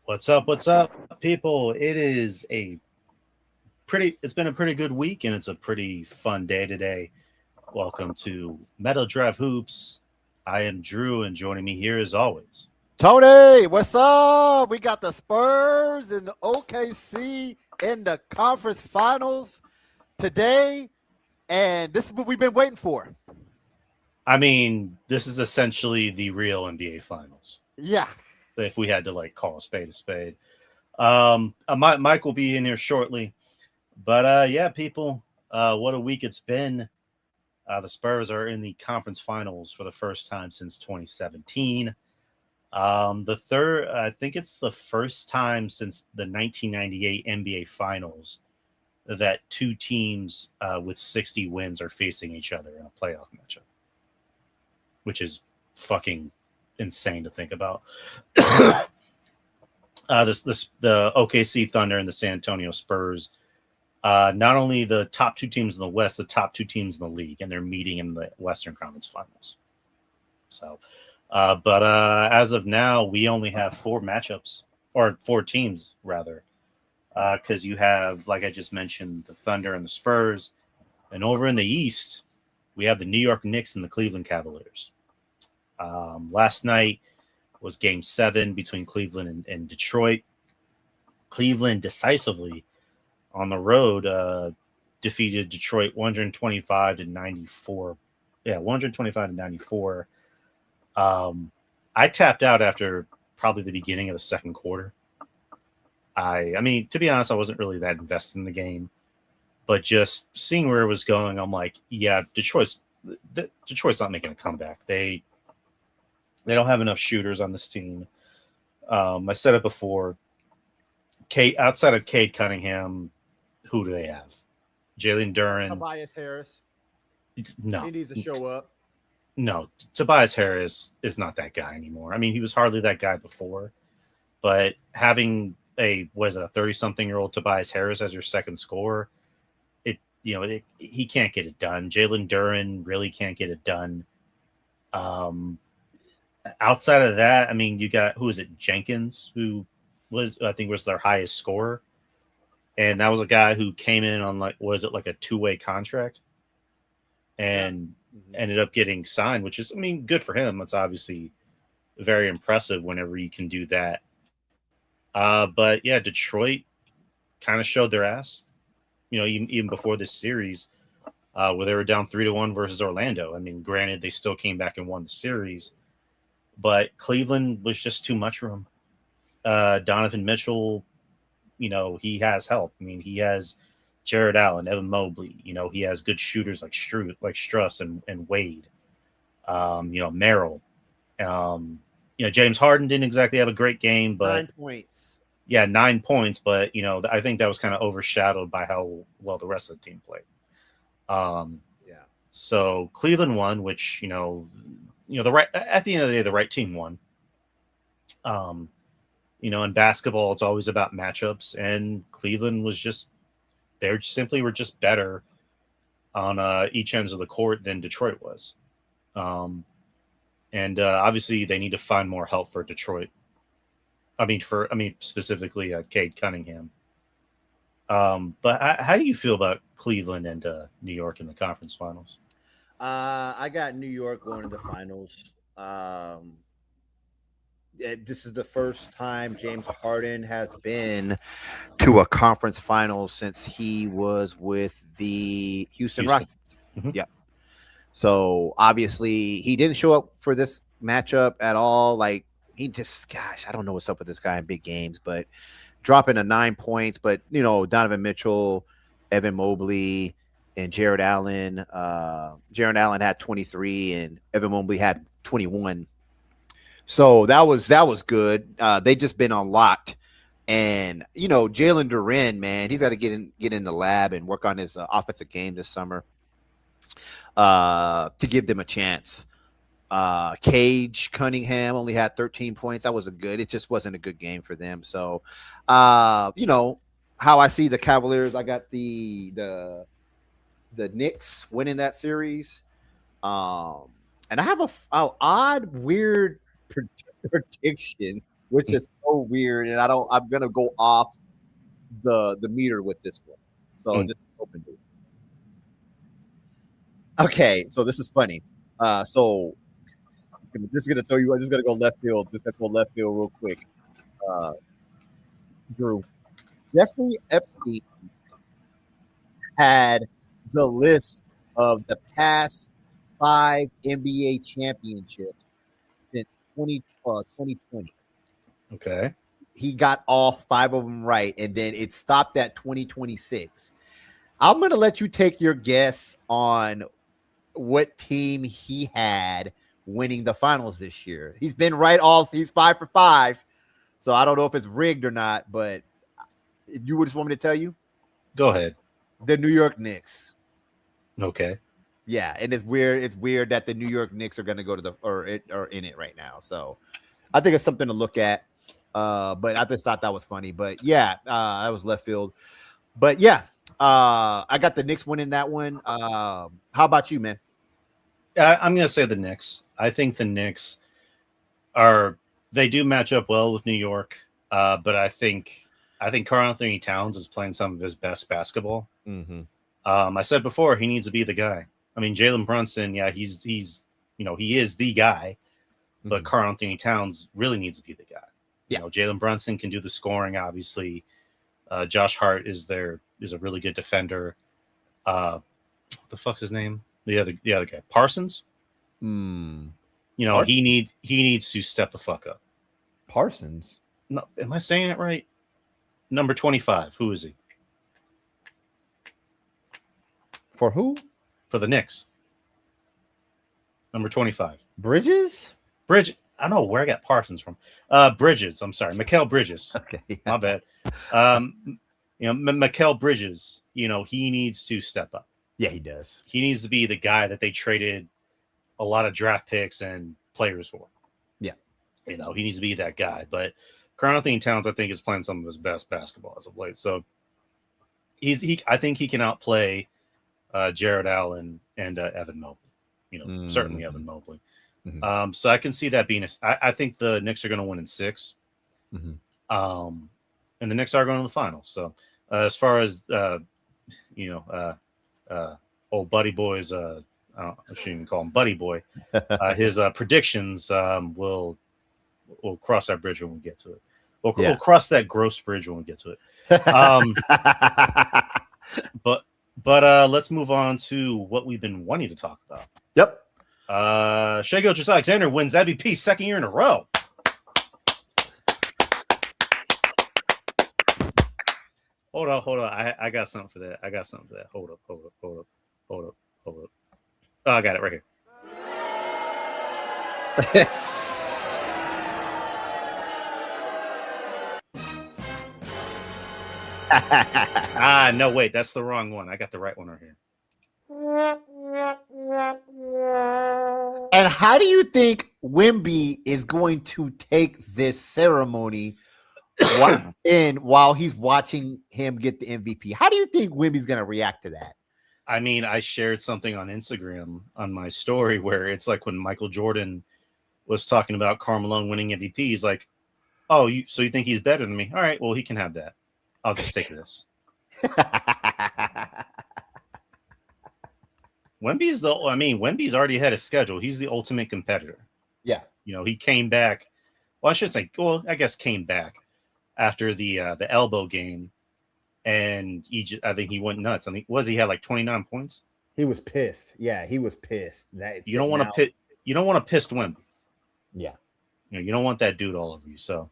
What's up, people? It's been a pretty good week and it's a pretty fun day today. Welcome to Meadow Drive Hoops. I am Drew and joining me here as always. Tony, what's up? We got the Spurs and the OKC in the conference finals today, and this is what we've been waiting for. I mean, this is essentially the real NBA finals. Yeah. If we had to call a spade a spade. Mike will be in here shortly. But yeah, people, what a week it's been. The Spurs are in the conference finals for the first time since 2017. I think it's the first time since the 1998 NBA Finals that two teams with 60 wins are facing each other in a playoff matchup, which is fucking insane to think about. The OKC Thunder and the San Antonio Spurs. Not only the top two teams in the West, the top two teams in the league, and they're meeting in the Western Conference Finals. So, but as of now, we only have four matchups, or four teams, rather, because you have, like I just mentioned, the Thunder and the Spurs. And over in the East, we have the New York Knicks and the Cleveland Cavaliers. Last night was Game 7 between Cleveland and Detroit. Cleveland decisively on the road defeated Detroit 125 to 94. Yeah, 125 to 94. I tapped out after probably the beginning of the second quarter. I mean, to be honest, I wasn't really that invested in the game, but just seeing where it was going, I'm like, yeah, Detroit's not making a comeback. They don't have enough shooters on this team. I said it before. Outside of Cade Cunningham, who do they have? Jalen Duren. Tobias Harris. No. He needs to show up. No, Tobias Harris is not that guy anymore. I mean, he was hardly that guy before, but having a 30-something-year-old Tobias Harris as your second scorer, he can't get it done. Jalen Duren really can't get it done. Outside of that, I mean, you got, who is it? Jenkins, who was their highest scorer. And that was a guy who came in on a 2-way contract and ended up getting signed, which is, I mean, good for him. It's obviously very impressive whenever you can do that. But yeah, Detroit kind of showed their ass, even before this series, where they were down 3-1 versus Orlando. I mean, granted, they still came back and won the series, but Cleveland was just too much for him. Donovan Mitchell, he has help. I mean, he has Jared Allen, Evan Mobley. He has good shooters like Struss and Wade. Merrill. James Harden didn't exactly have a great game, but 9 points. Yeah, 9 points, but I think that was kind of overshadowed by how well the rest of the team played. Yeah. So Cleveland won, which the right at the end of the day, the right team won. In basketball, it's always about matchups, and Cleveland were just better on each ends of the court than Detroit was. And obviously they need to find more help for Detroit. Specifically Cade Cunningham. But how do you feel about Cleveland and New York in the conference finals? I got New York going to the finals. This is the first time James Harden has been to a conference final since he was with the Houston Rockets. Mm-hmm. Yeah. So obviously he didn't show up for this matchup at all. I don't know what's up with this guy in big games, but dropping 9 points. But Donovan Mitchell, Evan Mobley, and Jared Allen. Jared Allen had 23, and Evan Mobley had 21. So that was good. They just been unlocked, and Jalen Duren, man, he's got to get in the lab and work on his offensive game this summer to give them a chance. Cage Cunningham only had 13 points. It just wasn't a good game for them. So, how I see the Cavaliers, I got the Knicks winning that series. And I have a odd, weird prediction. which is so weird. And I'm gonna go off the meter with this one. So just open it. Okay, so this is funny. So this is gonna throw you. This is gonna go left field. This is gonna go left field real quick. Drew, Jeffrey Epstein had the list of the past 5 NBA championships since 2020. Okay. He got all 5 of them right, and then it stopped at 2026. I'm going to let you take your guess on what team he had winning the finals this year. He's been right he's 5 for 5. So I don't know if it's rigged or not, but you would just want me to tell you? Go ahead. The New York Knicks. Okay. Yeah, and it's weird. It's weird that the New York Knicks are going to go to the or in it right now. So I think it's something to look at. But I just thought that was funny. But yeah, that was left field. But yeah, I got the Knicks winning that one. How about you, man? I'm going to say the Knicks. I think the Knicks they do match up well with New York. But I think Karl Anthony Towns is playing some of his best basketball. Mm-hmm. I said before, he needs to be the guy. I mean, Jalen Brunson, yeah, he's he is the guy, but Karl Anthony Towns really needs to be the guy. Yeah. Jalen Brunson can do the scoring, obviously. Josh Hart is a really good defender. What the fuck's his name? The other guy, Parsons. Parsons? He needs to step the fuck up. Parsons? No, am I saying it right? Number 25. Who is he? For who? For the Knicks. Number 25. Bridges. I don't know where I got Parsons from. Bridges. I'm sorry. Mikal Bridges. Okay. Yeah. My bad. Mikal Bridges, he needs to step up. Yeah, he does. He needs to be the guy that they traded a lot of draft picks and players for. Yeah. He needs to be that guy. But Karl Anthony Towns, I think, is playing some of his best basketball as of late. So I think he can outplay Jared Allen and Evan Mobley. Certainly Evan Mobley. Mm-hmm. So I can see that being I think the Knicks are going to win in 6. Mm-hmm. And the Knicks are going to the finals. So as far as old Buddy Boy's I shouldn't even call him Buddy Boy. His predictions we'll cross that bridge when we get to it. We'll cross that gross bridge when we get to it. But let's move on to what we've been wanting to talk about. Yep. Shai Gilgeous-Alexander wins MVP 2nd year in a row. Hold on. I got something for that. Hold up. Oh, I got it right here. No, wait, that's the wrong one. I got the right one right here. And how do you think Wemby is going to take this ceremony while he's watching him get the MVP? How do you think Wemby's going to react to that? I mean, I shared something on Instagram on my story where it's like when Michael Jordan was talking about Karl Malone winning MVP. He's like, "Oh, so you think he's better than me? All right, well, he can have that. I'll just take this." Wemby's already had a schedule. He's the ultimate competitor. Yeah. He came back. Well, I should say, I guess came back after the elbow game, and I think he went nuts. I think he had like 29 points. He was pissed. Yeah, he was pissed. You don't want to piss Wemby. Yeah. You don't want that dude all over you. So,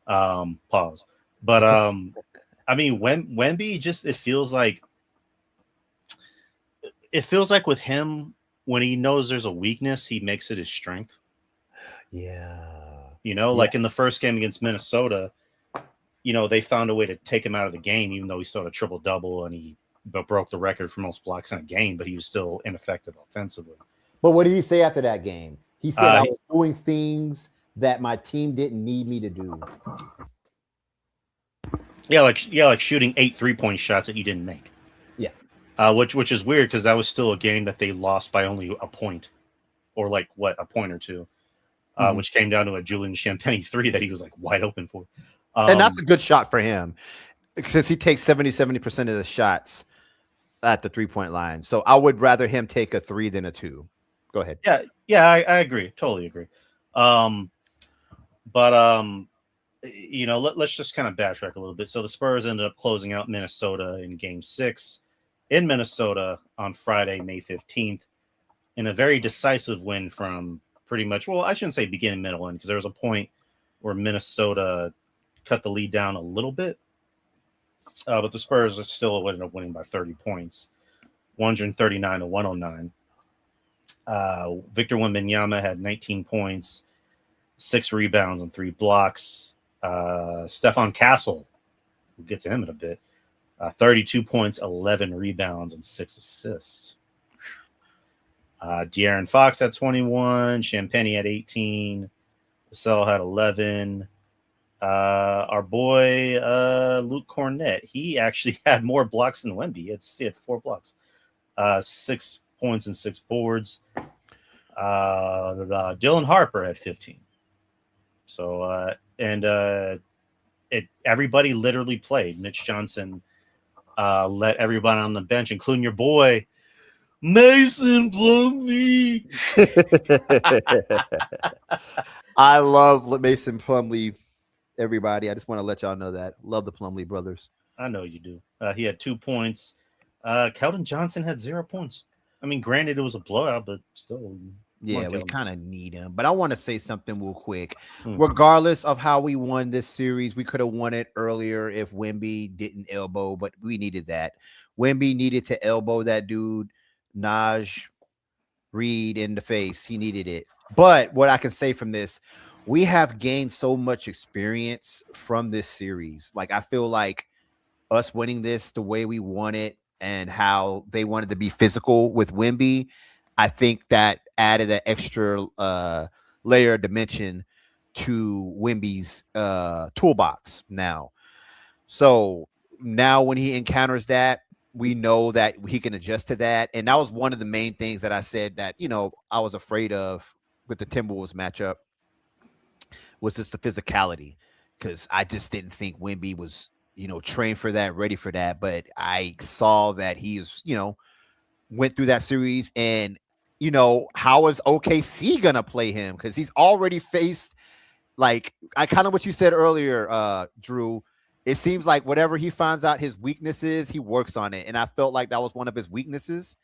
pause. But I mean, Wemby just it feels like with him, when he knows there's a weakness, he makes it his strength. Yeah. Like in the first game against Minnesota, they found a way to take him out of the game, even though he scored a triple-double and he broke the record for most blocks in a game, but he was still ineffective offensively. But what did he say after that game? He said, I was doing things that my team didn't need me to do. Yeah, like shooting 8 3-point shots that you didn't make. Yeah. Which is weird because that was still a game that they lost by only a point, or like a point or two. which came down to a Julian Champagny 3 that he was like wide open for. And that's a good shot for him since he takes 70% of the shots at the 3-point line. So I would rather him take a 3 than a 2. Go ahead. Yeah, I agree. Totally agree. You know, let's just kind of backtrack a little bit. So the Spurs ended up closing out Minnesota in Game 6 in Minnesota on Friday, May 15th, in a very decisive win from pretty much, well, I shouldn't say beginning, middle, end, because there was a point where Minnesota cut the lead down a little bit, but the Spurs still ended up winning by 30 points, 139 to 109. Victor Wembanyama had 19 points, 6 rebounds, and 3 blocks. Stefon Castle, we'll get to him in a bit, 32 points, 11 rebounds, and 6 assists. De'Aaron Fox had 21, Champagny had 18, Vassell had 11. Our boy Luke Cornett, he actually had more blocks than Wemby. He had 4 blocks, 6 points and 6 boards. Dylan Harper had 15. So everybody literally played. Mitch Johnson let everybody on the bench, including your boy Mason Plumlee. I love Mason Plumlee. Everybody, I just want to let y'all know that. Love the Plumlee brothers. I know you do. He had 2 points. Keldon Johnson had 0 points. I mean, granted, it was a blowout, but still. Yeah, we kind of need him. But I want to say something real quick. Regardless of how we won this series, we could have won it earlier if Wemby didn't elbow, but we needed that. Wemby needed to elbow that dude, Naj Reed, in the face. He needed it. But what I can say from this, we have gained so much experience from this series. Like, I feel like us winning this the way we won it and how they wanted to be physical with Wemby, I think that added an extra layer of dimension to Wemby's toolbox now. So now when he encounters that, we know that he can adjust to that. And that was one of the main things that I said that, you know, I was afraid of with the Timberwolves matchup was just the physicality, because I just didn't think Wemby was, you know, trained for that, ready for that. But I saw that he is, you know, went through that series, and, you know, how is OKC going to play him? Because he's already faced, like, I kind of what you said earlier, Drew. It seems like whatever he finds out his weaknesses, he works on it. And I felt like that was one of his weaknesses,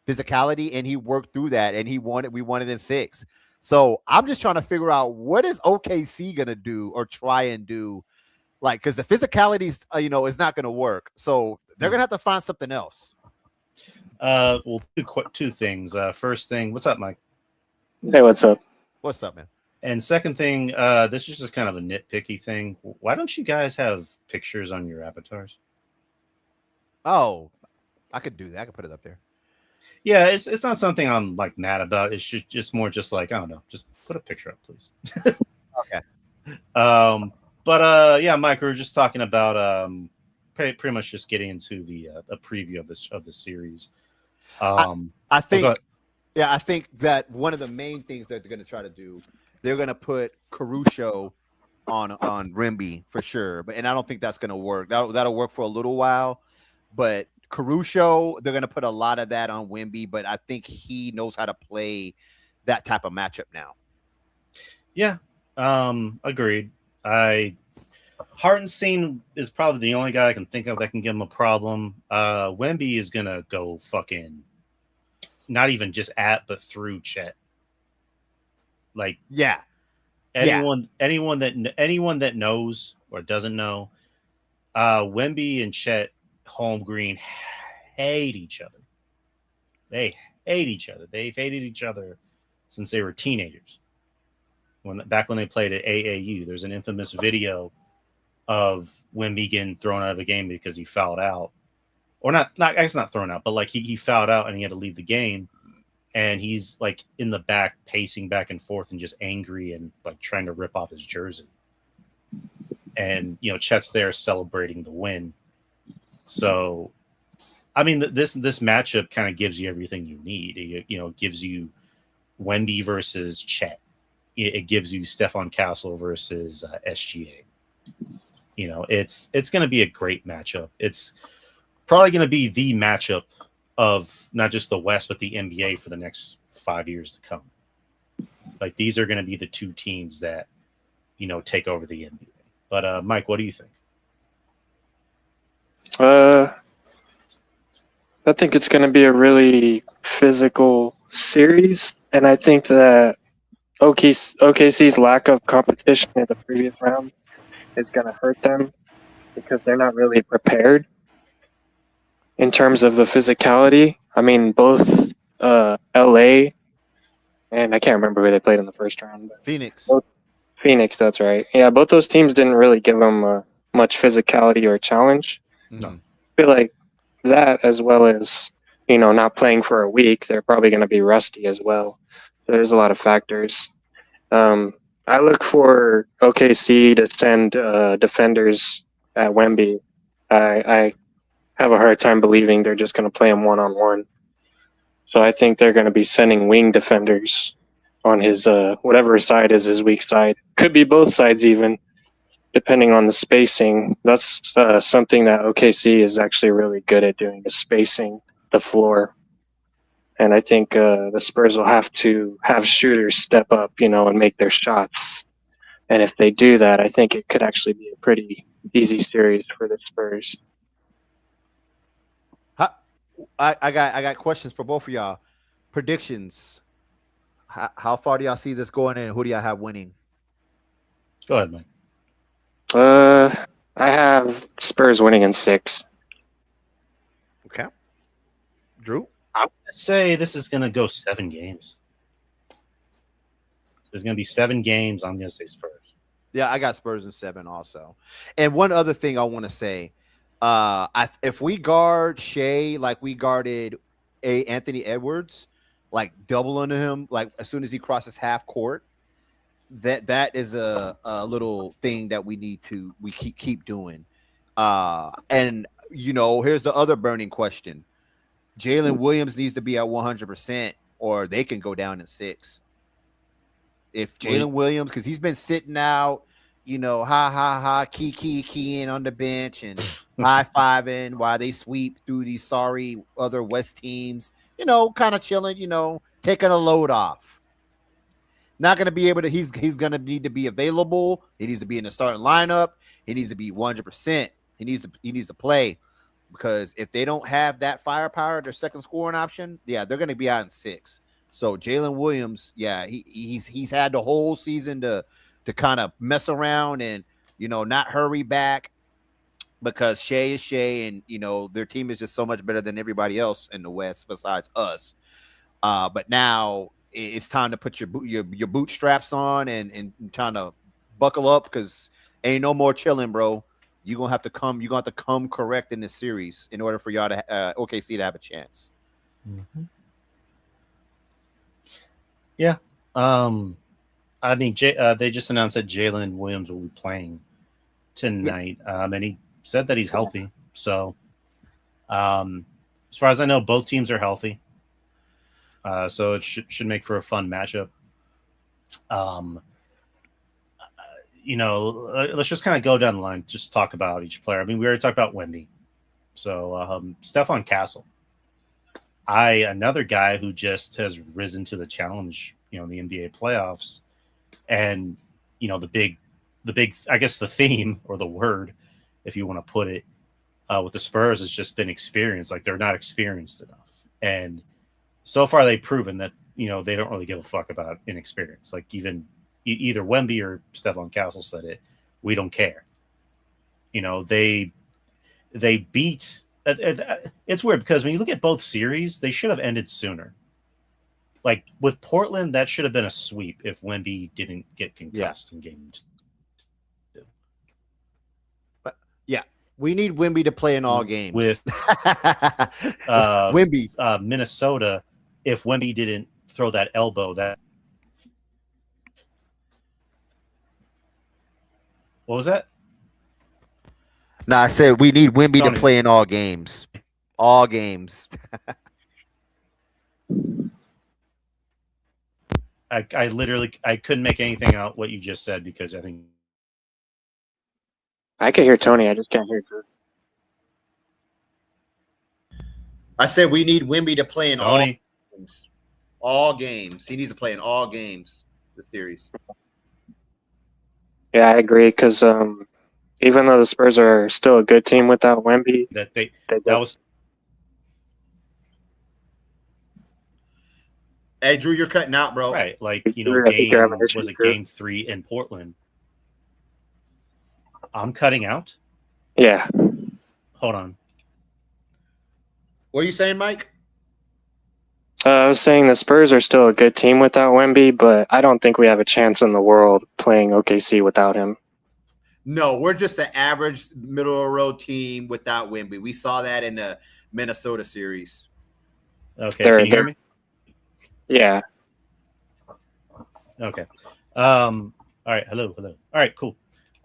physicality, and he worked through that, and we won it in 6. So I'm just trying to figure out, what is OKC going to do or try and do? Like, because the physicality, you know, is not going to work. So they're going to have to find something else. Well, two things. First thing, what's up, Mike? Hey, what's up? What's up, man? And second thing, this is just kind of a nitpicky thing. Why don't you guys have pictures on your avatars? Oh, I could do that. I could put it up there. Yeah, it's not something I'm like mad about. It's just more just like, I don't know, just put a picture up, please. Okay. Yeah, Mike, we were just talking about pretty much just getting into the preview of the series. I think that one of the main things that they're going to try to do, they're going to put Caruso on Wemby for sure, and I don't think that's going to work. That'll work for a little while, but Caruso, they're going to put a lot of that on Wemby, but I think he knows how to play that type of matchup now. Yeah, agreed. Hartenstein is probably the only guy I can think of that can give him a problem. Wemby is going to go fucking not even just at, but through Chet. Like, yeah, anyone that knows or doesn't know, Wemby and Chet Holmgren hate each other. They hate each other. They've hated each other since they were teenagers. Back when they played at AAU, there's an infamous video of Wemby getting thrown out of a game because he fouled out, or not. I guess not thrown out, but like he fouled out and he had to leave the game, and he's like in the back pacing back and forth and just angry and like trying to rip off his jersey. And you know, Chet's there celebrating the win. So, I mean, this matchup kind of gives you everything you need. You know, gives you Wemby versus Chet. it gives you Stefon Castle versus SGA. You know, it's going to be a great matchup. It's probably going to be the matchup of not just the West, but the NBA for the next 5 years to come. Like, these are going to be the two teams that, you know, take over the NBA. But Mike, what do you think? I think it's going to be a really physical series, and I think that OKC's lack of competition in the previous round is going to hurt them because they're not really prepared in terms of the physicality. I mean, both LA and I can't remember who they played in the first round. But Phoenix, that's right. Yeah, both those teams didn't really give them much physicality or challenge. No. I feel like that, as well as, you know, not playing for a week, they're probably going to be rusty as well. So there's a lot of factors. I look for OKC to send defenders at Wemby. I have a hard time believing they're just going to play him one-on-one. So I think they're going to be sending wing defenders on his whatever side is his weak side. Could be both sides even, depending on the spacing. That's something that OKC is actually really good at doing, is spacing the floor. And I think the Spurs will have to have shooters step up, you know, and make their shots. And if they do that, I think it could actually be a pretty easy series for the Spurs. I got questions for both of y'all. Predictions. How far do y'all see this going in? Who do y'all have winning? Go ahead, Mike. I have Spurs winning in 6. Okay. Drew? I would say this is going to go 7 games. There's going to be 7 games. I'm going to say Spurs. Yeah, I got Spurs in 7 also. And one other thing I want to say, if we guard Shea like we guarded Anthony Edwards, like doubling him, like as soon as he crosses half court, that is a little thing that we keep doing. And you know, here's the other burning question. Jalen Williams needs to be at 100%, or they can go down in 6. If Jalen Williams, because he's been sitting out, you know, keying on the bench and high-fiving while they sweep through these sorry other West teams, you know, kind of chilling, you know, taking a load off. Not going to be able to, he's going to need to be available. He needs to be in the starting lineup. He needs to be 100%. He needs to play, because if they don't have that firepower, their second scoring option, yeah, they're going to be out in 6. So Jalen Williams, yeah, he's had the whole season to kind of mess around and, you know, not hurry back, because Shea is Shea, and, you know, their team is just so much better than everybody else in the West besides us. But now it's time to put your bootstraps on and trying to buckle up, because ain't no more chilling, bro. You're gonna have to come correct in this series in order for y'all to OKC to have a chance. Mm-hmm. Yeah. I mean, they just announced that Jalen Williams will be playing tonight, and he said that he's healthy. So, as far as I know, both teams are healthy. So it should make for a fun matchup. You know, let's just kind of go down the line, just talk about each player. I mean, we already talked about Wemby. So Stefon Castle, another guy who just has risen to the challenge, you know, in the NBA playoffs. And, you know, the big, I guess the theme or the word, if you want to put it, with the Spurs has just been experience. Like, they're not experienced enough. And so far they've proven that, you know, they don't really give a fuck about inexperience. Like, even either Wemby or Stefon Castle said it, we don't care. You know, they beat. It's weird because when you look at both series, they should have ended sooner. Like with Portland, that should have been a sweep if Wemby didn't get concussed in game 2. But yeah, we need Wemby to play in all games. With Wemby, Minnesota, if Wemby didn't throw that elbow, that. What was that? No, I said we need Wemby to play in all games. All games. I literally I couldn't make anything out what you just said because I think I can hear Tony. I just can't hear Drew. I said we need Wemby to play in all Tony. games. All games. He needs to play in all games this series. Yeah, I agree. Because even though the Spurs are still a good team without Wemby, that was Hey, Drew, you're cutting out, bro. right. Like, you Drew, know, I think you're having issues, was it Drew. game 3 in Portland? I'm cutting out. Yeah. Hold on. What are you saying, Mike? I was saying the Spurs are still a good team without Wemby, but I don't think we have a chance in the world playing OKC without him. No, we're just an average middle of the road team without Wemby. We saw that in the Minnesota series. Okay, They're- can you hear me? Yeah. Okay. All right. Hello. All right, cool.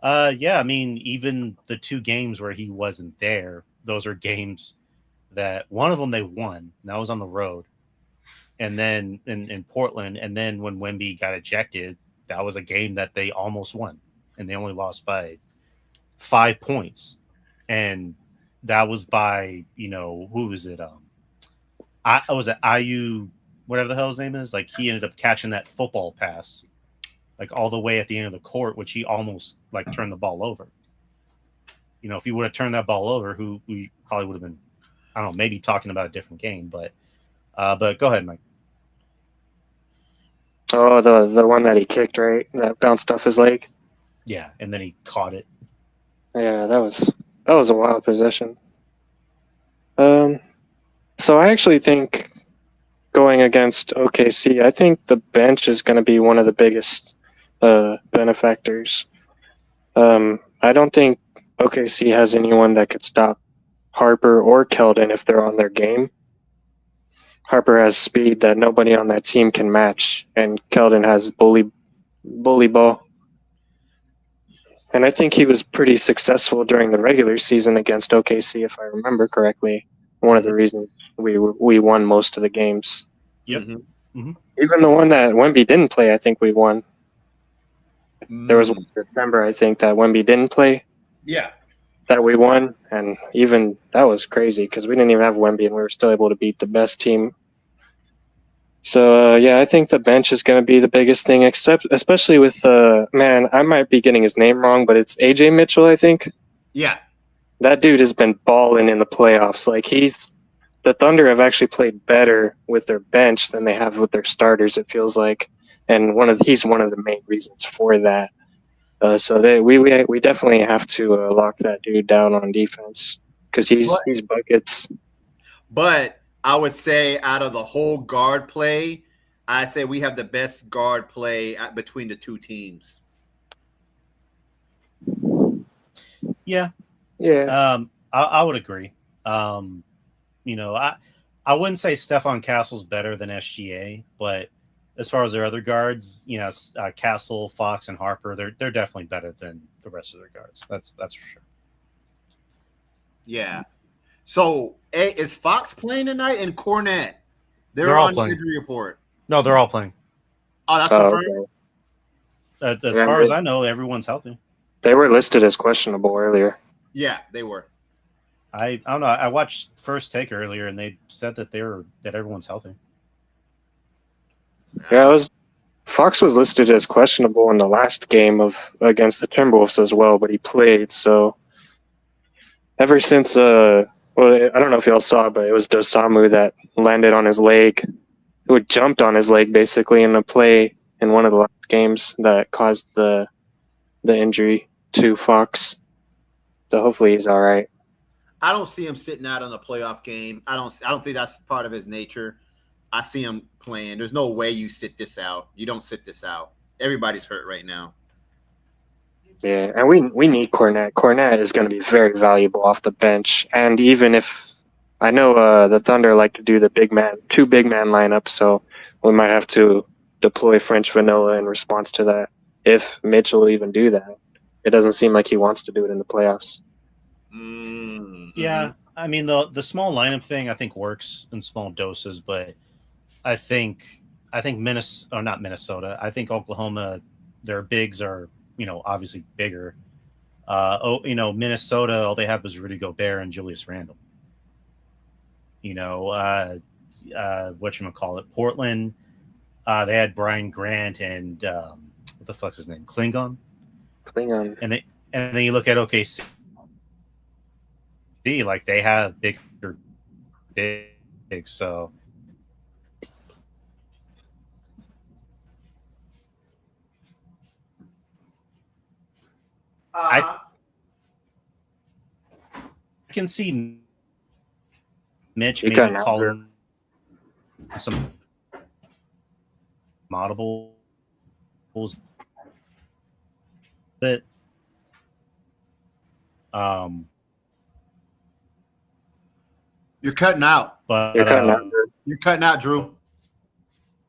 Yeah, I mean, even the 2 games where he wasn't there, those are games that one of them they won, and that was on the road. And then in Portland, and then when Wemby got ejected, that was a game that they almost won, and they only lost by 5 points. And that was by, who was it? Was it IU, whatever the hell his name is? Like, he ended up catching that football pass, like all the way at the end of the court, which he almost like turned the ball over. If he would have turned that ball over, we probably would have been, I don't know, maybe talking about a different game. But go ahead, Mike. Oh, the one that he kicked, right? That bounced off his leg. Yeah, and then he caught it. Yeah, that was a wild possession. So I actually think going against OKC, I think the bench is going to be one of the biggest benefactors. I don't think OKC has anyone that could stop Harper or Keldon if they're on their game. Harper has speed that nobody on that team can match, and Keldon has bully ball. And I think he was pretty successful during the regular season against OKC, if I remember correctly. One of the reasons we won most of the games. Yep. Mm-hmm. Even the one that Wemby didn't play, I think we won. There was one in December, I think, that Wemby didn't play. Yeah. That we won, and even that was crazy because we didn't even have Wemby, and we were still able to beat the best team. So I think the bench is going to be the biggest thing, especially with man, I might be getting his name wrong, but it's AJ Mitchell, I think. Yeah. That dude has been balling in the playoffs. Like, the Thunder have actually played better with their bench than they have with their starters, it feels like, and he's one of the main reasons for that. So we definitely have to lock that dude down on defense because he's buckets. But I would say out of the whole guard play, I say we have the best guard play between the 2 teams. Yeah. Yeah. I would agree. I wouldn't say Stefon Castle's better than SGA, but as far as their other guards, Castle, Fox, and Harper, they're definitely better than the rest of their guards. That's for sure. Yeah. So, is Fox playing tonight and Cornette? They're all on playing. the injury report. No, they're all playing. Oh, that's confirmed. Okay. As far as I know, everyone's healthy. They were listed as questionable earlier. Yeah, they were. I don't know. I watched First Take earlier, and they said that everyone's healthy. Yeah, Fox was listed as questionable in the last game against the Timberwolves as well, but he played. So ever since, I don't know if y'all saw, but it was Dosamu that landed on his leg, who jumped on his leg basically in a play in one of the last games that caused the injury to Fox. So hopefully he's all right. I don't see him sitting out on a playoff game. I don't think that's part of his nature. I see him playing. There's no way you sit this out. You don't sit this out. Everybody's hurt right now. Yeah, and we need Cornette. Cornette is going to be very valuable off the bench. And even if I know the Thunder like to do the two big man lineup, so we might have to deploy French Vanilla in response to that. If Mitch will even do that, it doesn't seem like he wants to do it in the playoffs. Mm-hmm. Yeah, I mean the small lineup thing I think works in small doses, but I think I think Minnesota, or not Minnesota. I think Oklahoma, their bigs are, obviously bigger. Minnesota, all they have is Rudy Gobert and Julius Randle. Whatchamacallit, Portland, they had Brian Grant and what the fuck's his name? Klingon. And then you look at OKC, like they have bigger bigs, so I can see Mitch maybe calling some audibles, but you're cutting out. But You're cutting out. You're cutting out, Drew.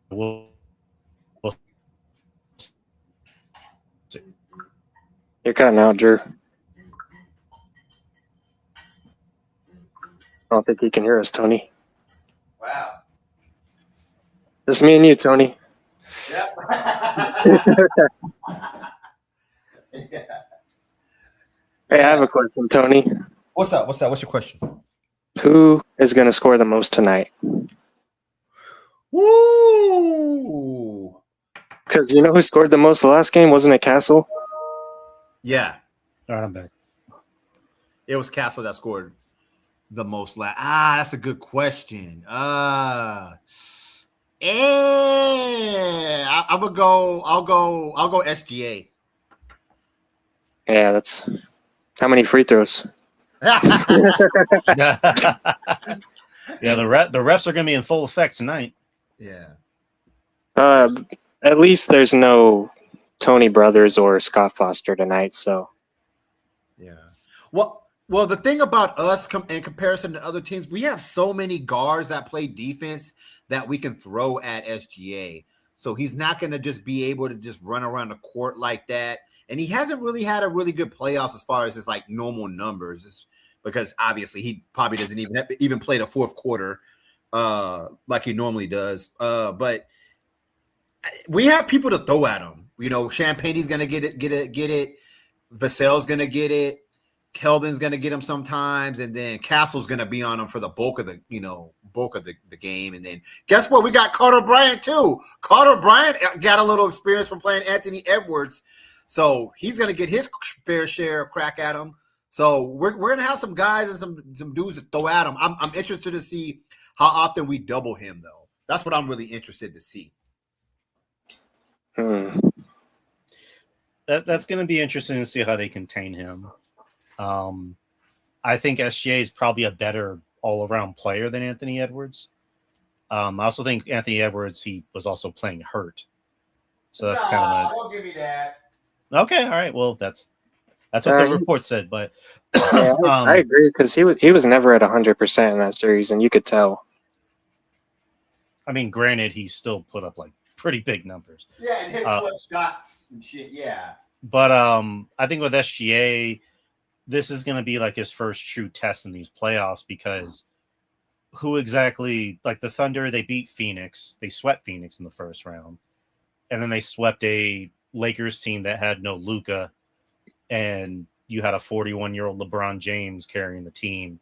We'll You're cutting out, Drew. I don't think he can hear us, Tony. Wow. Just me and you, Tony. Yep. Hey, I have a question, Tony. What's up? What's your question? Who is going to score the most tonight? Woo! Because you know who scored the most the last game? Wasn't it Castle? Yeah. All right, I'm back. It was Castle that scored the most. That's a good question. I would go. I'll go SGA. Yeah, that's how many free throws? Yeah, the refs are going to be in full effect tonight. Yeah. At least there's no Tony Brothers or Scott Foster tonight, so. Yeah. Well, the thing about us in comparison to other teams, we have so many guards that play defense that we can throw at SGA. So he's not going to just be able to just run around the court like that. And he hasn't really had a really good playoffs as far as his like normal numbers, because obviously he probably doesn't even play the fourth quarter like he normally does. But we have people to throw at him. Champagne's going to get it. Vassell's going to get it. Keldon's going to get him sometimes, and then Castle's going to be on him for the bulk of the game. And then guess what? We got Carter Bryant too. Carter Bryant got a little experience from playing Anthony Edwards, so he's going to get his fair share of crack at him. So we're going to have some guys and some dudes to throw at him. I'm interested to see how often we double him, though. That's what I'm really interested to see. That's going to be interesting to see how they contain him. I think SGA is probably a better all-around player than Anthony Edwards. I also think Anthony Edwards, he was also playing hurt. So that's kind of don't give me that. Okay, all right. Well, that's what the report said, but yeah, I agree, because he was never at 100% in that series, and you could tell. I mean, granted, he still put up like pretty big numbers. Yeah, and hit clutch shots and shit. Yeah. But I think with SGA, this is going to be like his first true test in these playoffs, because who exactly, like the Thunder, they beat Phoenix. They swept Phoenix in the first round. And then they swept a Lakers team that had no Luka. And you had a 41-year-old LeBron James carrying the team.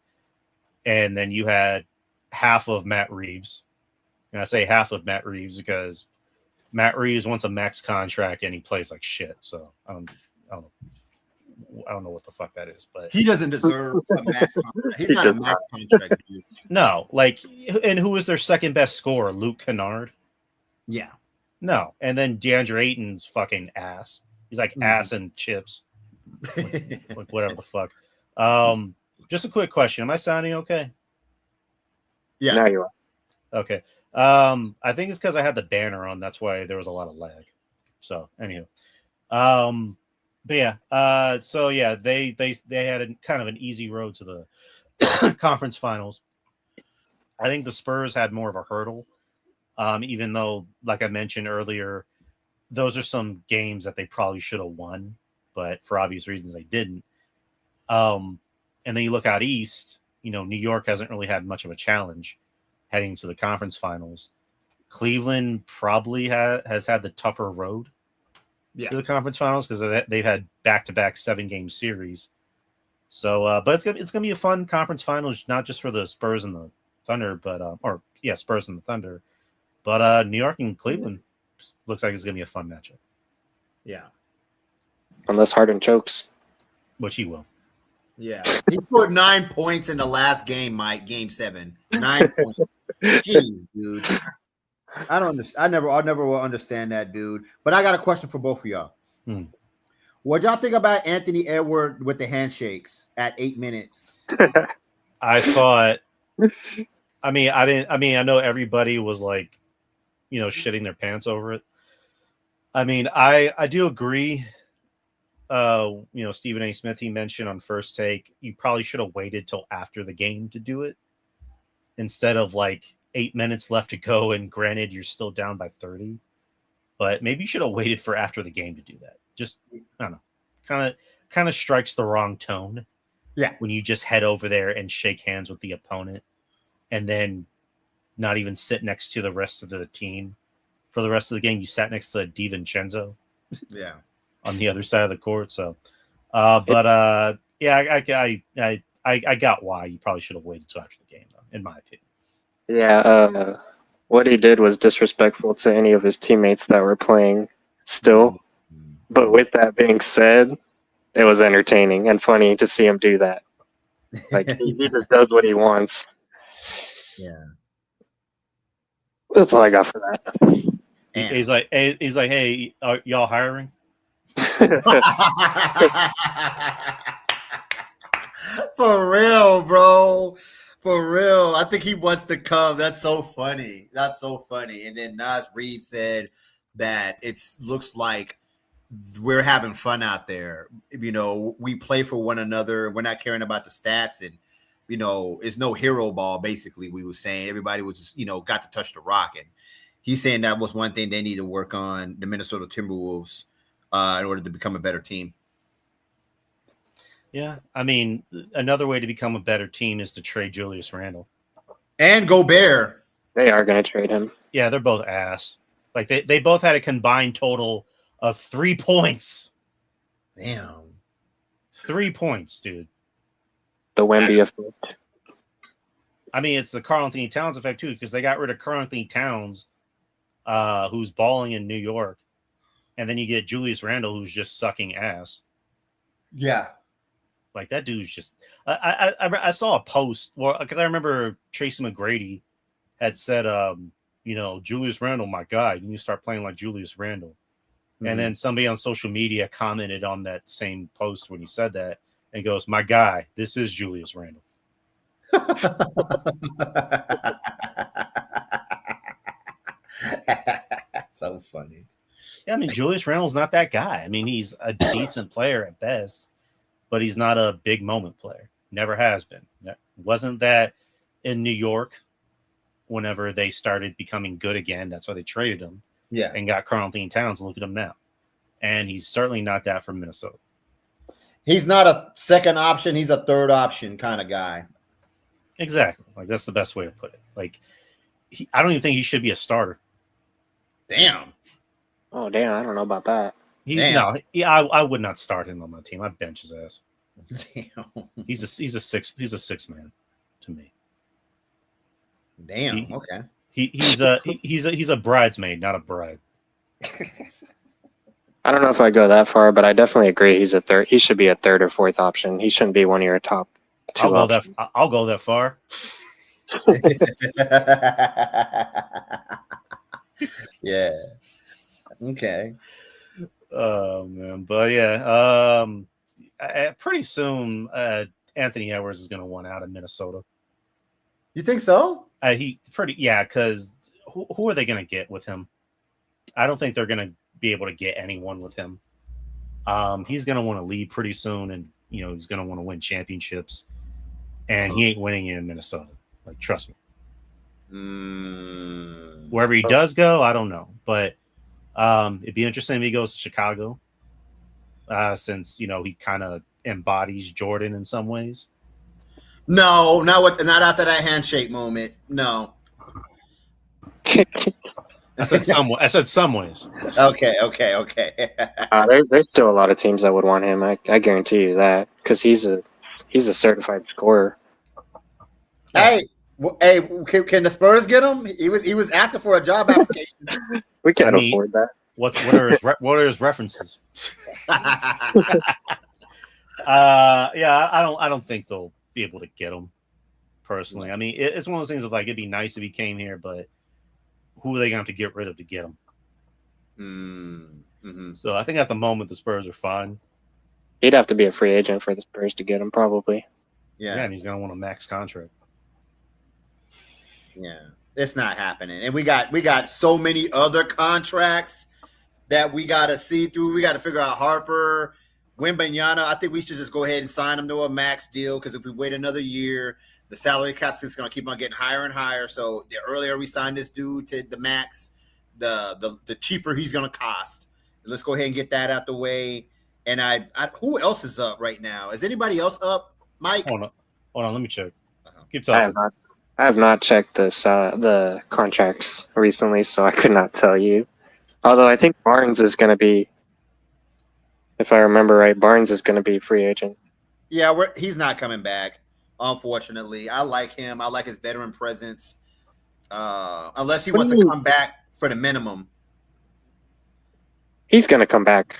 And then you had half of Matt Reeves. And I say half of Matt Reeves because Matt Reeves wants a max contract and he plays like shit. So I don't know what the fuck that is, but he doesn't deserve a max contract. He's not a max contract dude. No, like, and who was their second best scorer? Luke Kennard? Yeah. No. And then DeAndre Ayton's fucking ass. He's like ass and chips. Like whatever the fuck. Just a quick question. Am I sounding okay? Yeah. Now you are. Okay. I think it's because I had the banner on. That's why there was a lot of lag. So, anywho. But yeah, so yeah, they had kind of an easy road to the conference finals. I think the Spurs had more of a hurdle, even though, like I mentioned earlier, those are some games that they probably should have won, but for obvious reasons they didn't. And then you look out east, New York hasn't really had much of a challenge heading to the conference finals. Cleveland probably has had the tougher road to the conference finals because they've had back-to-back 7-game series. So, but it's gonna be a fun conference finals, not just for the Spurs and the Thunder, but Spurs and the Thunder, but New York and Cleveland looks like it's gonna be a fun matchup. Yeah. Unless Harden chokes. Which he will. Yeah. He scored 9 points in the last game, Mike. Game 7. 9 points. Jeez, dude. I don't understand. I never will understand that, dude. But I got a question for both of y'all. What y'all think about Anthony Edwards with the handshakes at 8 minutes? I thought. I know everybody was like, shitting their pants over it. I mean, I do agree. Stephen A. Smith, he mentioned on First Take, you probably should have waited till after the game to do it instead of like 8 minutes left to go. And granted, you're still down by 30, but maybe you should have waited for after the game to do that. Just, I don't know, kind of strikes the wrong tone. Yeah. When you just head over there and shake hands with the opponent and then not even sit next to the rest of the team for the rest of the game. You sat next to DiVincenzo. Yeah. On the other side of the court. So, I got why you probably should have waited till after the game, though, in my opinion. Yeah. What he did was disrespectful to any of his teammates that were playing still. But with that being said, it was entertaining and funny to see him do that. Like, he just does what he wants. Yeah. That's all I got for that. He's like, hey, are y'all hiring? For real, bro. For real. I think he wants to come. That's so funny. And then Nas Reed said that it looks like we're having fun out there. We play for one another. We're not caring about the stats. And, it's no hero ball, basically, we were saying. Everybody was just, got to touch the rock. And he's saying that was one thing they need to work on, the Minnesota Timberwolves, in order to become a better team. Yeah. I mean, another way to become a better team is to trade Julius Randle. And Gobert. They are going to trade him. Yeah, they're both ass. Like, they both had a combined total of 3 points. Damn. 3 points, dude. The Wemby effect. I mean, it's the Karl-Anthony Towns effect, too, because they got rid of Karl-Anthony Towns, who's balling in New York. And then you get Julius Randle, who's just sucking ass. Yeah. Like, that dude's just... I saw a post, because I remember Tracy McGrady had said, Julius Randle, my guy, you need to start playing like Julius Randle. Mm-hmm. And then somebody on social media commented on that same post when he said that and goes, my guy, this is Julius Randle. So funny. Yeah, I mean, Julius Randle's not that guy. I mean, he's a decent player at best, but he's not a big moment player. Never has been. Wasn't that in New York whenever they started becoming good again? That's why they traded him. Yeah. And got Karl-Anthony Towns. Look at him now. And he's certainly not that from Minnesota. He's not a second option. He's a third option kind of guy. Exactly. Like, that's the best way to put it. Like, I don't even think he should be a starter. Damn. Oh, damn. I don't know about that. I would not start him on my team. I'd bench his ass. Damn. He's a six man to me. Damn. Okay. He's a bridesmaid, not a bride. I don't know if I go that far, but I definitely agree. He's a third. He should be a third or fourth option. He shouldn't be one of your top two options. I'll go that far. Yeah. Okay. Oh man, but yeah. Pretty soon, Anthony Edwards is going to want out of Minnesota. You think so? Because who are they going to get with him? I don't think they're going to be able to get anyone with him. He's going to want to leave pretty soon, and he's going to want to win championships, and he ain't winning in Minnesota. Like, trust me. Wherever he does go, I don't know, but it'd be interesting if he goes to Chicago, since he kind of embodies Jordan in some ways. No, not after that handshake moment. No. I said some ways. Okay. There's still a lot of teams that would want him. I guarantee you that, because he's a certified scorer. Hey, can the Spurs get him? He was asking for a job application. We can't afford that. What are his references? I don't think they'll be able to get him personally. I mean, it's one of those things of like, it'd be nice if he came here, but who are they gonna have to get rid of to get him? Mm-hmm. So I think at the moment the Spurs are fine. He'd have to be a free agent for the Spurs to get him, probably. Yeah, and he's gonna want a max contract. Yeah, it's not happening, and we got so many other contracts that we got to see through. We got to figure out Harper, Wembanyama. I think we should just go ahead and sign him to a max deal, because if we wait another year, the salary cap is going to keep on getting higher and higher. So the earlier we sign this dude to the max, the cheaper he's going to cost. Let's go ahead and get that out the way. And who else is up right now? Is anybody else up, Mike? Hold on. Let me check. Keep talking. I have not checked the contracts recently, so I could not tell you. Although I think Barnes is going to be, if I remember right, Barnes is going to be free agent. Yeah, he's not coming back, unfortunately. I like him. I like his veteran presence. Unless he wants to come back for the minimum. He's going to come back.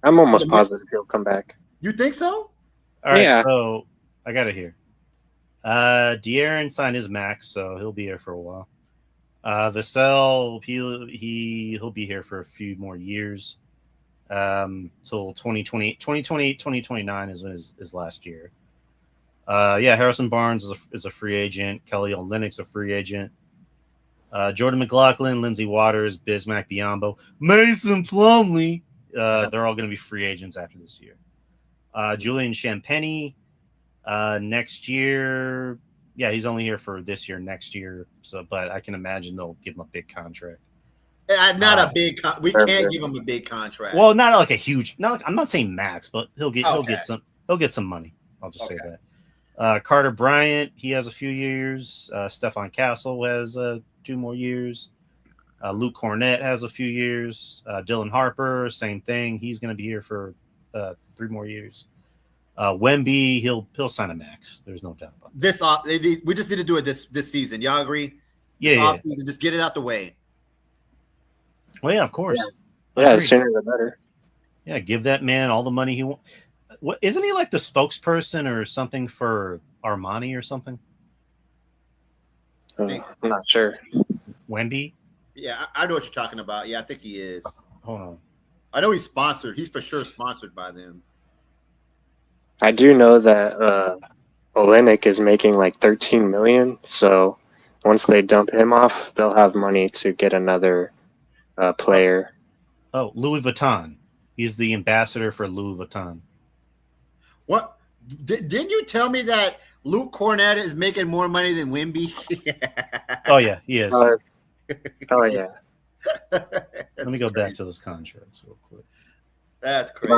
I'm almost positive he'll come back. You think so? All right, Yeah. So I got it here. De'Aaron signed his max, so he'll be here for a while. Vassell, he'll be here for a few more years. Till 2029 is his last year. Harrison Barnes is a free agent. Kelly Olynyk's a free agent. Jordan McLaughlin, Lindsey Waters, Bismack Biyombo, Mason Plumlee. They're all going to be free agents after this year. Julian Champagny, next year. Yeah, he's only here for this year, next year. So, but I can imagine they'll give him a big contract. Not a big. We can't give him a big contract. Well, not like a huge. I'm not saying max, but he'll get some money. I'll just say that. Carter Bryant, he has a few years. Stefon Castle has 2 more years. Luke Cornett has a few years. Dylan Harper, same thing. He's going to be here for 3 more years. Wemby, he'll sign a max. There's no doubt about it. We just need to do it this season. Y'all agree? Yeah. Season, just get it out the way. Well, yeah, of course. Yeah, the sooner the better. Yeah, give that man all the money he wants. What isn't he like the spokesperson or something for Armani or something? I'm not sure. Wemby? Yeah, I know what you're talking about. Yeah, I think he is. Hold on. I know he's sponsored. He's for sure sponsored by them. I do know that Olynyk is making like $13 million. So once they dump him off, they'll have money to get another player. Oh, Louis Vuitton. He's the ambassador for Louis Vuitton. What? Didn't you tell me that Luke Cornett is making more money than Wemby? Oh, yeah, he is. Oh, yeah. Let me go back to those contracts real quick. That's crazy.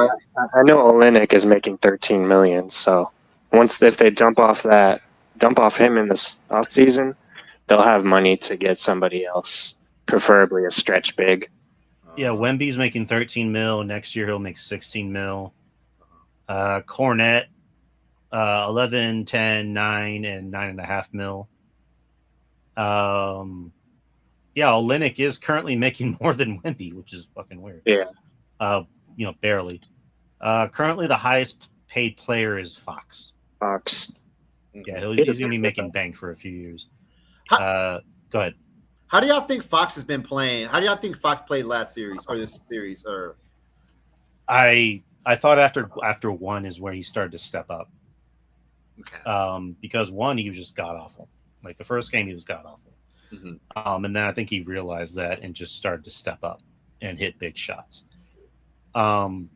I know Olynyk is making $13 million. So if they dump off him in this offseason, they'll have money to get somebody else, preferably a stretch big. Yeah, Wemby's making 13 mil. Next year he'll make 16 mil. Cornette, 11, 10, 9, and 9.5 mil. Olynyk is currently making more than Wemby, which is fucking weird. Yeah. Barely. Currently the highest paid player is Fox. Yeah, he's gonna be making bank for a few years. Go ahead. How do y'all think Fox has been playing? How do y'all think Fox played last series or this series? Or I thought after 1 is where he started to step up. Okay. Because 1 he was just god awful. Like the first game he was god awful. Mm-hmm. And then I think he realized that and just started to step up and hit big shots. So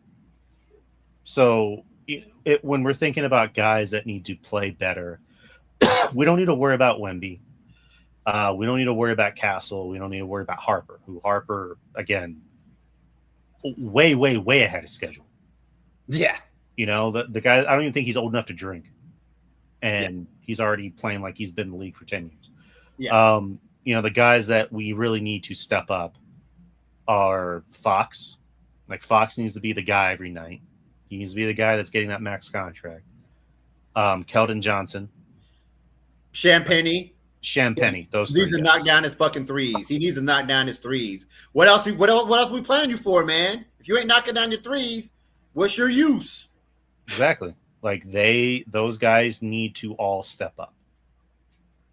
when we're thinking about guys that need to play better, we don't need to worry about Wemby. We don't need to worry about Castle. We don't need to worry about Harper, again, way, way, way ahead of schedule. Yeah. The guy, I don't even think he's old enough to drink. And he's already playing like he's been in the league for 10 years. Yeah. The guys that we really need to step up are Fox. Like Fox needs to be the guy every night. He needs to be the guy that's getting that max contract. Keldon Johnson, Champagne. those He needs three to guys. knock down his fucking threes. He needs to knock down his threes. What else we playing you for, man? If you ain't knocking down your threes, what's your use? Exactly. Like those guys need to all step up.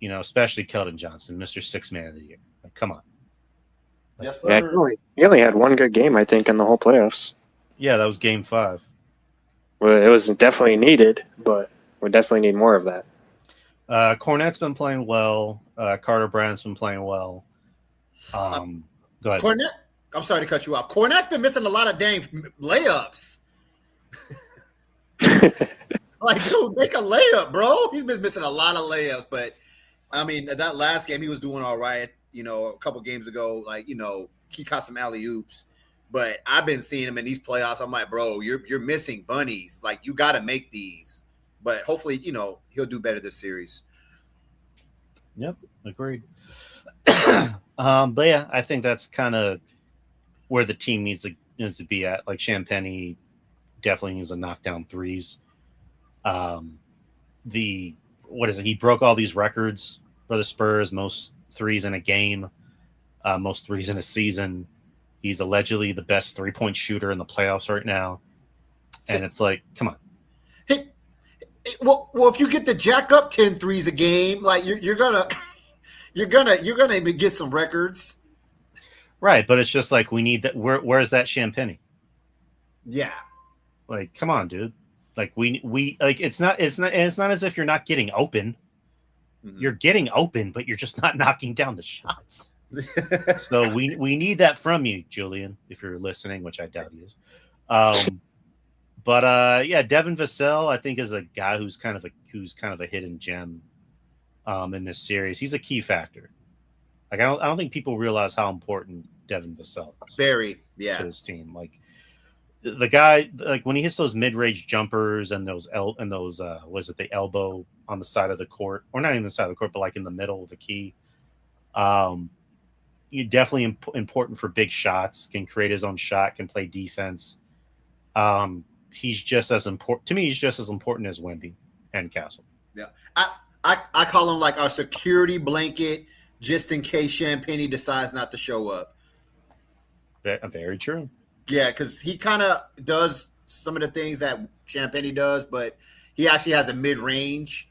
You know, especially Keldon Johnson, Mr. Sixth Man of the Year. Like, come on. Yes, Yeah, sir. he only had one good game, I think, in the whole playoffs. Yeah, that was Game 5. Well, it was definitely needed, but we definitely need more of that. Cornette's been playing well. Carter Brandt's been playing well. Go ahead. Cornette. I'm sorry to cut you off. Cornette's been missing a lot of dang layups. Like, dude, make a layup, bro. He's been missing a lot of layups, but I mean, that last game he was doing all right. You know, a couple games ago, like, you know, he caught some alley oops. But I've been seeing him in these playoffs. I'm like, bro, you're missing bunnies. Like, you got to make these. But hopefully, you know, he'll do better this series. Yep, agreed. But yeah, I think that's kind of where the team needs to be at. Like Champagnie definitely needs to knock down threes. He broke all these records for the Spurs, most threes in a game, most threes in a season. He's allegedly the best 3-point shooter in the playoffs right now. And it's like, come on. Hey, well, if you get to jack up 10 threes a game, like you're gonna even get some records. Right, but it's just like we need that. Where's that Champagnie? Yeah. Like, come on, dude. Like we like it's not as if you're not getting open. Mm-hmm. You're getting open, but you're just not knocking down the shots. So we need that from you, Julian, if you're listening, which I doubt he is. But yeah, Devin Vassell, I think, is a guy who's kind of a hidden gem in this series. He's a key factor. Like I don't think people realize how important Devin Vassell is. Very, yeah. To his team. Like the guy, like when he hits those mid-range jumpers and those was it the elbow on the side of the court, or not even the side of the court, but like in the middle of the key. You're definitely important for big shots. Can create his own shot. Can play defense. He's just as important to me. He's just as important as Wemby and Castle. Yeah, I call him like our security blanket, just in case Champagnie decides not to show up. Very true. Yeah, because he kind of does some of the things that Champagnie does, but he actually has a mid-range,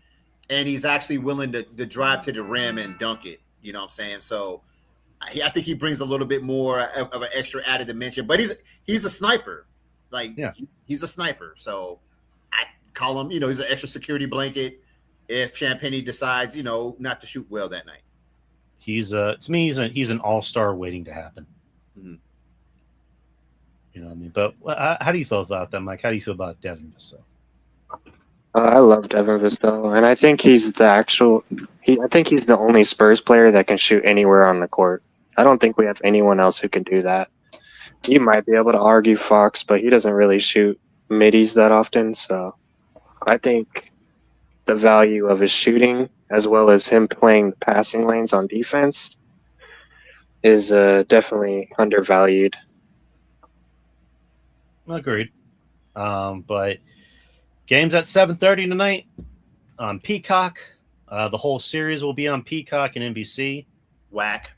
and he's actually willing to drive to the rim and dunk it. You know what I'm saying? So I think he brings a little bit more of an extra added dimension. But he's a sniper. Like, yeah. He's a sniper. So I call him, he's an extra security blanket if Champagnie decides, not to shoot well that night. To me, he's an all-star waiting to happen. Mm-hmm. You know what I mean? But how do you feel about that, Mike? How do you feel about Devin Vassell? I love Devin Vassell, and I think he's the only Spurs player that can shoot anywhere on the court. I don't think we have anyone else who can do that. You might be able to argue Fox, but he doesn't really shoot middies that often. So I think the value of his shooting, as well as him playing passing lanes on defense, is definitely undervalued. Agreed. But game's at 7:30 tonight on Peacock. The whole series will be on Peacock and NBC. Whack.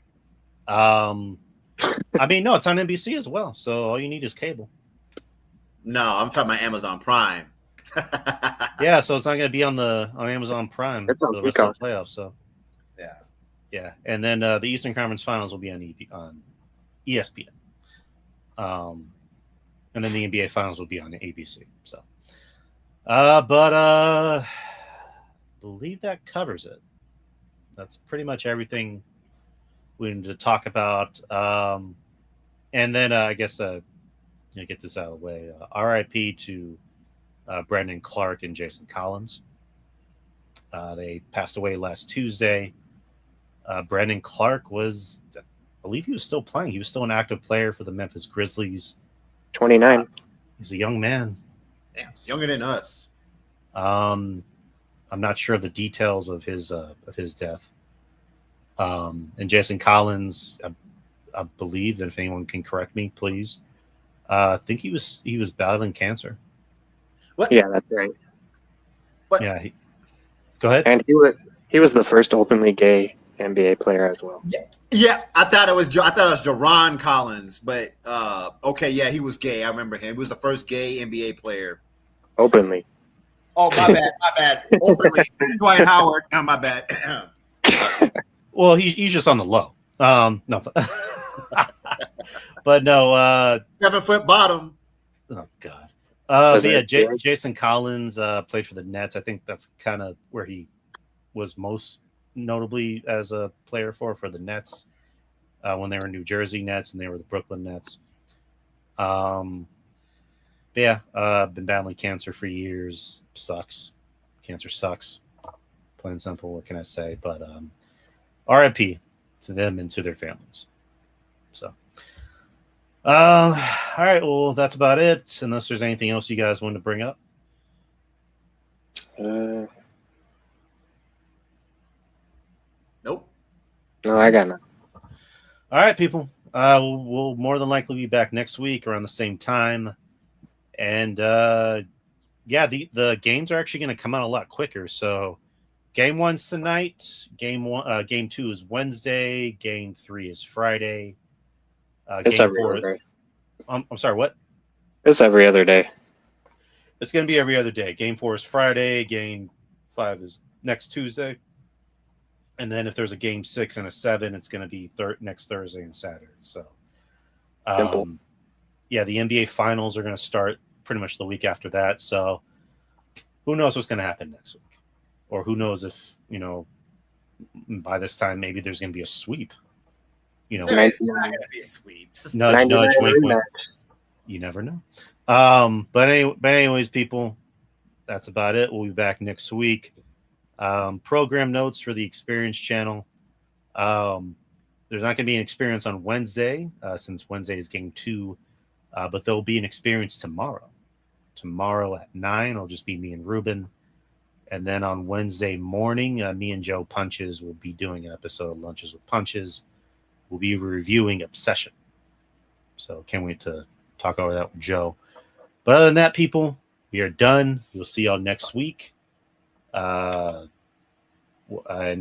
I mean, no, it's on NBC as well. So all you need is cable. No, I'm talking about Amazon Prime. Yeah, so it's not going to be on Amazon Prime for the rest of the playoffs. So yeah, and then the Eastern Conference Finals will be on ESPN. And then the NBA Finals will be on ABC. So, but believe that covers it. That's pretty much everything we need to talk about. And then I guess get this out of the way. RIP to Brandon Clark and Jason Collins. They passed away last Tuesday. Brandon Clark was, I believe he was still playing. He was still an active player for the Memphis Grizzlies. 29. He's a young man. Yeah, younger than us. I'm not sure of the details of his death. And Jason Collins, I believe, and if anyone can correct me, please. I think he was battling cancer. What? Yeah, that's right. What? Yeah. Go ahead. And he was the first openly gay NBA player as well. Yeah, I thought it was Jerron Collins, but okay, yeah, he was gay. I remember him. He was the first gay NBA player. Openly. Oh, my bad. Openly, Dwight Howard. Oh, my bad. Well, he's just on the low. No, but no. 7 foot bottom. Oh God. Does But yeah, it- Jason Collins played for the Nets. I think that's kind of where he was most notably as a player for the Nets when they were New Jersey Nets and they were the Brooklyn Nets. But yeah, been battling cancer for years. Sucks. Cancer sucks. Plain and simple. What can I say? But RIP to them and to their families. So. All right. Well, that's about it. Unless there's anything else you guys want to bring up. Nope. No, I got nothing. All right, people. We'll more than likely be back next week around the same time. And yeah, the games are actually going to come out a lot quicker. So game 1's tonight. Game 2 is Wednesday. Game 3 is Friday. It's Game every 4. other day. I'm sorry, what? It's every other day. It's going to be every other day. Game 4 is Friday. Game 5 is next Tuesday. And then if there's a game 6 and a 7, it's going to be next Thursday and Saturday. So, Simple. yeah, the NBA finals are going to start pretty much the week after that. So who knows what's going to happen next week? Or who knows if, by this time, maybe there's going to be a sweep. It's not going to be a sweep. Nudge, 99 wink, wink. rematch. You never know. But anyways, people, that's about it. We'll be back next week. Program notes for the Experience channel. There's not going to be an Experience on Wednesday since Wednesday is game 2, but there'll be an Experience tomorrow. Tomorrow at 9, it'll just be me and Ruben. And then on Wednesday morning, me and Joe Punches will be doing an episode of Lunches with Punches. We'll be reviewing Obsession. So can't wait to talk over that with Joe. But other than that, people, we are done. We'll see y'all next week. And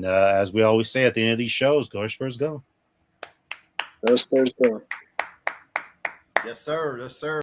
as we always say at the end of these shows, go Spurs, go. Go Spurs, go. Yes, sir. Yes, sir.